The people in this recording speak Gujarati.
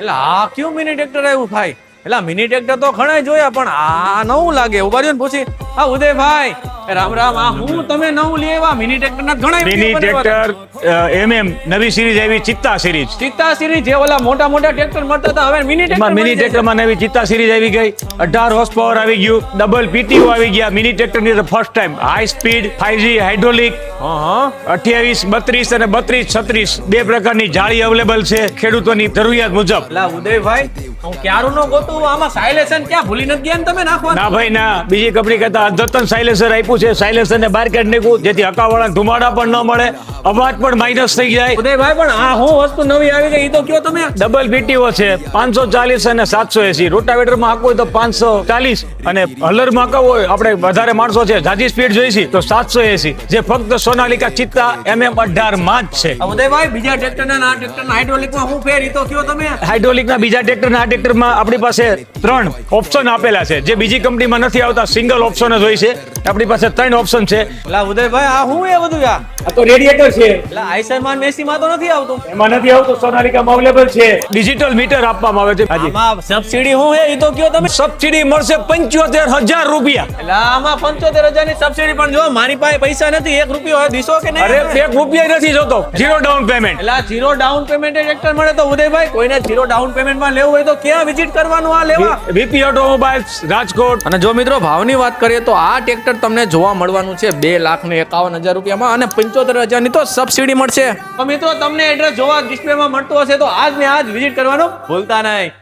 એટલે આ કયું મિની ટ્રેક્ટર આવ્યું ભાઈ? એટલે મિની ટ્રેક્ટર તો ઘણા જોયા પણ આ નવું લાગે. ઉભા રહ્યો ને પૂછી આ ઉદયભાઈ રામ રામ. આ હું તમે નવું લઈ આવ્યા મિની ટ્રેક્ટર ના ઘણા મિની ટ્રેક્ટર MM નવી સિરીઝ આવી ચિત્તા સિરીઝ. ચિત્તા સિરીઝ જે ઓલા મોટા મોટા ટ્રેક્ટર મળતા હતા હવે મિની ટ્રેક્ટર મિની ટ્રેક્ટરમાં નવી ચિત્તા સિરીઝ આવી ગઈ. 18 હોર્સ પાવર આવી ગયું, ડબલ PTO આવી ગયા. મિની ટ્રેક્ટર ની first time high speed 5G hydraulic 28, 32 અને 32, 36 બે પ્રકારની જાળી અવેલેબલ છે ખેડૂતોની જરૂરિયાત મુજબ. લા ઉદયભાઈ હું ક્યારું નો ગોતું આમાં સાયલેશન ક્યાં ભૂલી નથી ગયા ને તમે નાખવા? ના ભાઈ ના, બીજી કંપની કરતા અદ્યતન સાયલેન્સર આપ્યું છે. સાયલેન્સર ને બહાર કાઢી નાખ્યું જેથી હકાવાળા ધુમાડા પણ ન મળે, અવાજ પણ માઇનસ થઈ જાય. ઉદયભાઈ પણ આ હું વસ્તુ નવી આવી ગઈ એ તો કયો તમે. ડબલ PTO છે 540 અને 780. રોટાવેટર માં હાંકવું હોય તો 540 અને હલર માં હાંકવું હોય આપણે વધારે માણસો છે જાજી સ્પીડ જોઈશી તો 780 જે ફક્ત સોનાલિકા ચિત્તા MM18 માં જ છે. ઉદયભાઈ બીજા ટ્રેક્ટર ના ટ્રેક્ટર ના હાઇડ્રોલિક માં હું ફેર એ તો કયો તમે. હાઇડ્રોલિક ના બીજા ટ્રેક્ટર ના આ ટ્રેક્ટર માં આપણી પાસે 3 ઓપ્શન આપેલા છે જે બીજી કંપનીમાં નથી આવતા. સિંગલ ઓપ્શન જ હોય છે, આપણી પાસે 3 ઓપ્શન છે. લા ઉદયભાઈ આ હું એ બધું આ આ તો રેડિએટર છે, લા આઈસરમાન મેસી માં તો નથી આવતું. એમાં નથી આવતું. સોનાલિકામાં અવેલેબલ છે. ડિજિટલ મીટર આપવામાં આવે છે. હાજી, આમાં સબસિડી હું હે એ તો કયો તમે. સબસિડી મળશે 75,000 રૂપિયા. એટલે આમાં 75,000 ની સબસિડી પણ જો મારી પાસે પૈસા નથી 1 રૂપિયો હોય દીશો કે નહીં? અરે 1 રૂપિયા નથી જોતો, ઝીરો ડાઉન પેમેન્ટ. એટલે ઝીરો ડાઉન પેમેન્ટ ટ્રેક્ટર મળે તો ઉદયભાઈ કોઈને ઝીરો ડાઉન પેમેન્ટ માં લેવું હોય તો ક્યાં વિઝિટ કરવાનું આ લેવા? VP automobiles Rajkot. અને જો મિત્રો ભાવની વાત કરીએ તો આ ટ્રેક્ટર તમને જોવા મળવાનું છે 2,51,000 રૂપિયામાં અને 75,000 ની તો સબસિડી મળશે. તો મિત્રો તમને એડ્રેસ જોવા ડિસ્પ્લેમાં મળતું હશે તો આજ ને આજ વિઝિટ કરવાનું ભૂલતા નહીં.